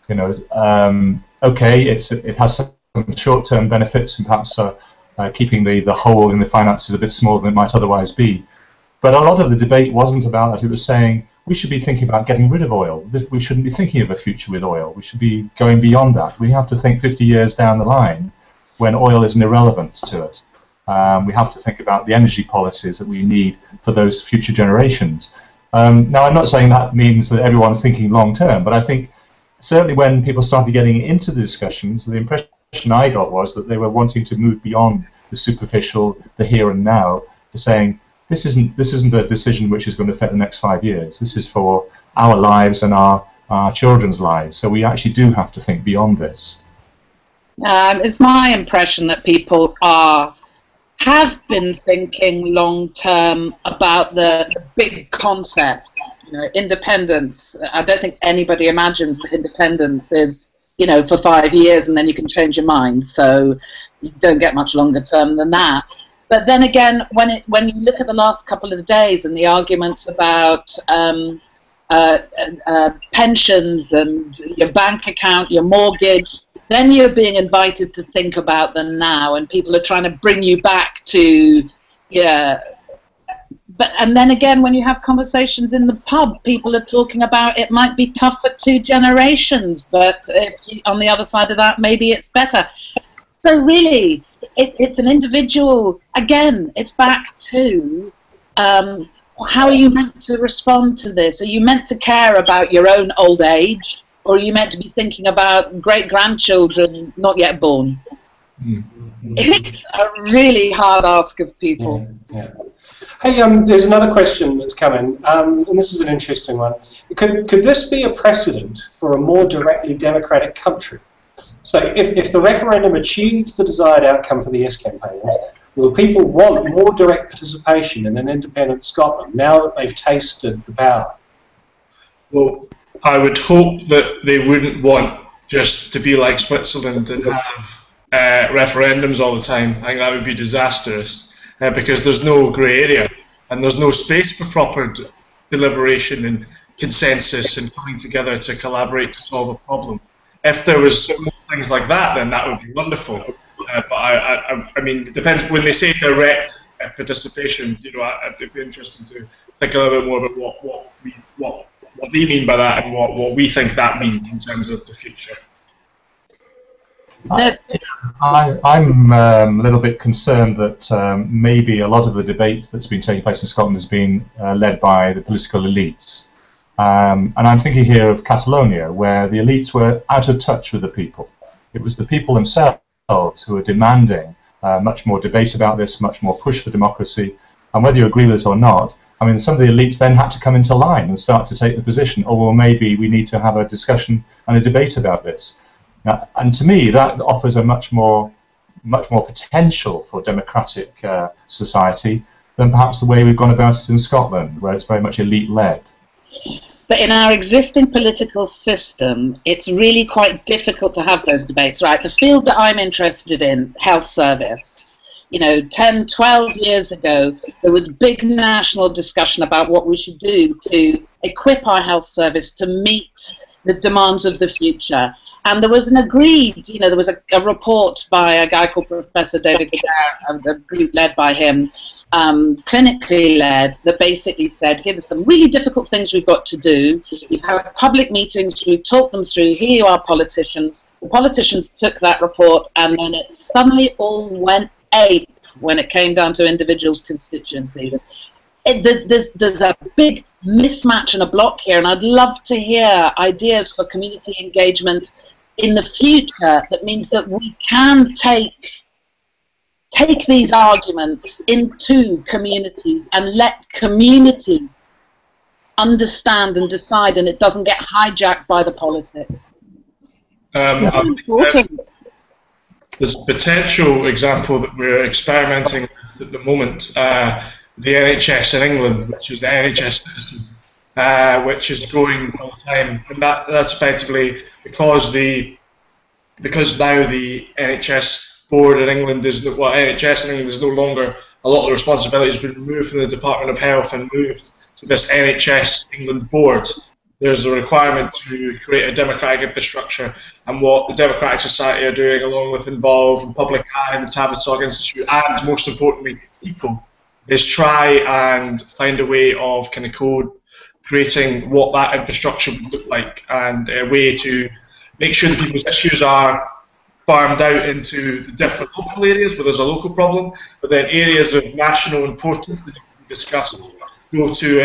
Okay, it has some short-term benefits and perhaps keeping the hole in the finances a bit smaller than it might otherwise be. But a lot of the debate wasn't about that. It was saying we should be thinking about getting rid of oil. We shouldn't be thinking of a future with oil. We should be going beyond that. We have to think 50 years down the line when oil is an irrelevance to us. We have to think about the energy policies that we need for those future generations. Now, I'm not saying that means that everyone's thinking long term, but I think certainly when people started getting into the discussions, the impression I got was that they were wanting to move beyond the superficial, the here and now, to saying this isn't a decision which is going to affect the next 5 years. This is for our lives and our children's lives. So we actually do have to think beyond this. It's my impression that people have been thinking long term about the big concept. Independence. I don't think anybody imagines that independence is for 5 years and then you can change your mind. So you don't get much longer term than that. But then again, when you look at the last couple of days and the arguments about pensions and your bank account, your mortgage, then you're being invited to think about them now, and people are trying to bring you back to, and then again, when you have conversations in the pub, people are talking about it might be tough for 2 generations, but on the other side of that, maybe it's better. So really, it's an individual, again, it's back to how are you meant to respond to this? Are you meant to care about your own old age? Or are you meant to be thinking about great-grandchildren not yet born? It's a really hard ask of people. Yeah. Hey, there's another question that's come in, and this is an interesting one. Could this be a precedent for a more directly democratic country? So if the referendum achieves the desired outcome for the Yes campaigners, will people want more direct participation in an independent Scotland now that they've tasted the power? Well, I would hope that they wouldn't want just to be like Switzerland and have referendums all the time. I think that would be disastrous because there's no grey area and there's no space for proper deliberation and consensus and coming together to collaborate to solve a problem. If there was more things like that, then that would be wonderful. But I mean, it depends. When they say direct participation, it'd be interesting to think a little bit more about what they mean by that and what we think that means in terms of the future. I'm a little bit concerned that maybe a lot of the debate that's been taking place in Scotland has been led by the political elites. And I'm thinking here of Catalonia, where the elites were out of touch with the people. It was the people themselves who were demanding much more debate about this, much more push for democracy. And whether you agree with it or not, I mean, some of the elites then had to come into line and start to take the position, oh, well, maybe we need to have a discussion and a debate about this. And to me, that offers a much more potential for democratic society than perhaps the way we've gone about it in Scotland, where it's very much elite-led. But in our existing political system, it's really quite difficult to have those debates, right? The field that I'm interested in, health service, you know, 10, 12 years ago, there was big national discussion about what we should do to equip our health service to meet the demands of the future. And there was an agreed, you know, there was a report by a guy called Professor David Adair, a group led by him, clinically led, that basically said, here's some really difficult things we've got to do. We've had public meetings, we've talked them through, here you are politicians. The politicians took that report and then it suddenly all went ape when it came down to individuals' constituencies. There's a big mismatch and a block here, and I'd love to hear ideas for community engagement in the future that means that we can take these arguments into community and let community understand and decide, and it doesn't get hijacked by the politics. There's a potential example that we're experimenting with at the moment, the NHS in England, which is the NHS system, which is growing all the time, and that's effectively because now the NHS board in England is NHS in England is no longer, a lot of the responsibility has been removed from the Department of Health and moved to this NHS England board. There's a requirement to create a democratic infrastructure, and what the Democratic Society are doing, along with Involve and Public Eye and the Tavistock Institute, and most importantly, people, is try and find a way of kind of creating what that infrastructure would look like, and a way to make sure that people's issues are farmed out into the different local areas where there's a local problem, but then areas of national importance that can be discussed go to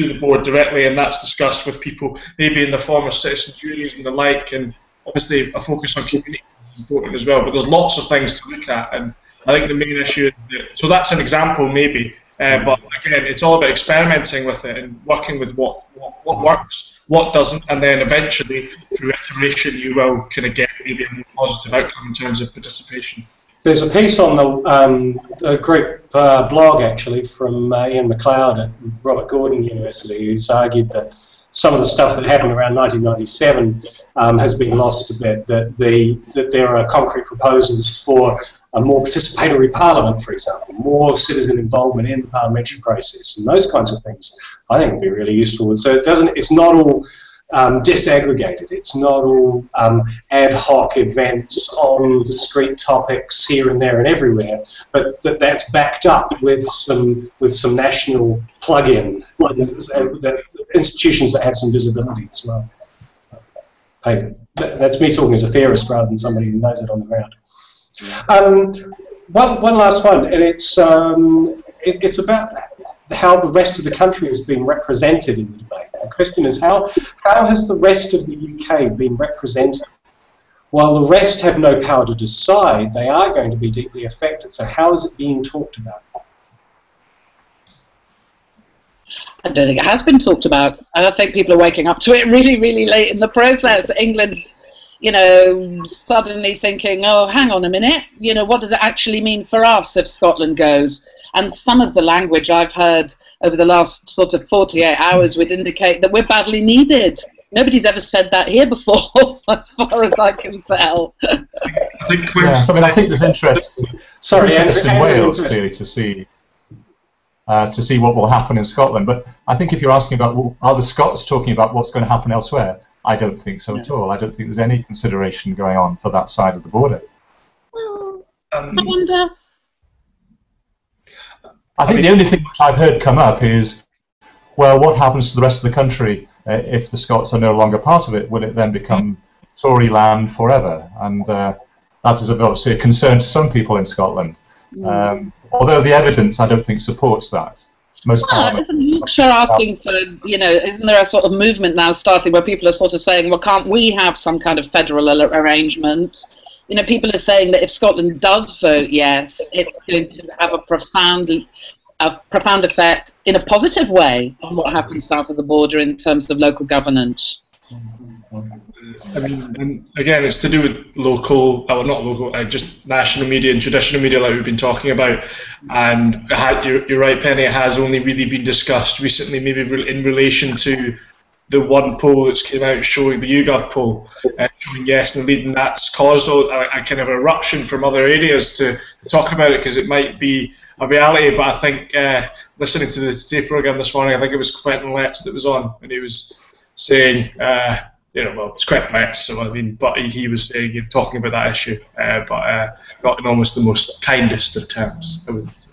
the board directly, and that's discussed with people, maybe in the form of citizen juries and the like, and obviously a focus on community is important as well. But there's lots of things to look at, and I think the main issue is so that's an example maybe, but again, it's all about experimenting with it and working with what works, what doesn't, and then eventually through iteration you will kind of get maybe a more positive outcome in terms of participation. There's a piece on the group blog, actually, from Ian MacLeod at Robert Gordon University, who's argued that some of the stuff that happened around 1997 has been lost a bit, that there are concrete proposals for a more participatory parliament, for example, more citizen involvement in the parliamentary process, and those kinds of things I think would be really useful. So it's not all disaggregated. It's not all ad hoc events on discrete topics here and there and everywhere, but that's backed up with some national plug-in, institutions that have some visibility as well. Hey, that's me talking as a theorist rather than somebody who knows it on the ground. One last one, and it's about how the rest of the country has been represented in the debate. The question is, how has the rest of the UK been represented? While the rest have no power to decide, they are going to be deeply affected. So how is it being talked about? I don't think it has been talked about. I think people are waking up to it really, really late in the process. England's, you know, suddenly thinking, oh, hang on a minute, you know, what does it actually mean for us if Scotland goes? And some of the language I've heard over the last sort of 48 hours would indicate that we're badly needed. Nobody's ever said that here before, as far as I can tell. I think there's interest. Sorry, interest in Wales clearly to see what will happen in Scotland. But I think if you're asking about, well, are the Scots talking about what's going to happen elsewhere, I don't think so at all. I don't think there's any consideration going on for that side of the border. Well, I wonder. I think the only thing which I've heard come up is, well, what happens to the rest of the country if the Scots are no longer part of it? Will it then become Tory land forever? And that is obviously a concern to some people in Scotland. Although the evidence, I don't think, supports that. Isn't Yorkshire asking for, you know, isn't there a sort of movement now starting where people are sort of saying, well, can't we have some kind of federal arrangement? You know, people are saying that if Scotland does vote yes, it's going to have a profound effect in a positive way on what happens south of the border in terms of local governance. I mean, and again, it's to do with local, well, not local, just national media and traditional media, like we've been talking about. And you're right, Penny. It has only really been discussed recently, maybe in relation to the one poll that's came out showing the YouGov poll, showing yes in the lead, and that's caused a kind of eruption from other areas to talk about it, because it might be a reality. But I think listening to the Today programme this morning, I think it was Quentin Letts that was on, and he was saying, well, it's Quentin Letts, so I mean, but he was saying, talking about that issue, but not in almost the most kindest of terms, I would say.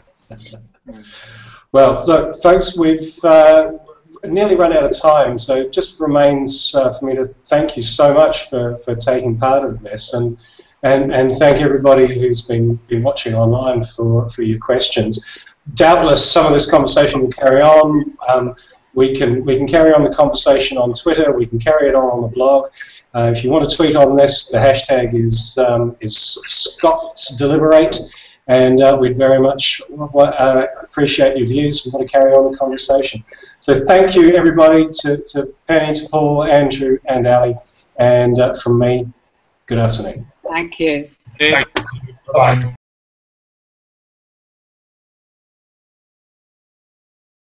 Well, look, folks, we've nearly run out of time, so it just remains for me to thank you so much for taking part in this, and thank everybody who's been watching online for your questions. Doubtless some of this conversation will carry on. We can carry on the conversation on Twitter. We can carry it on the blog. If you want to tweet on this, the hashtag is Scots Deliberate, and we'd very much appreciate your views. We want to carry on the conversation. So thank you, everybody, to Penny, to Paul, Andrew, and Ali, and from me, good afternoon. Thank you. Thank you. Bye.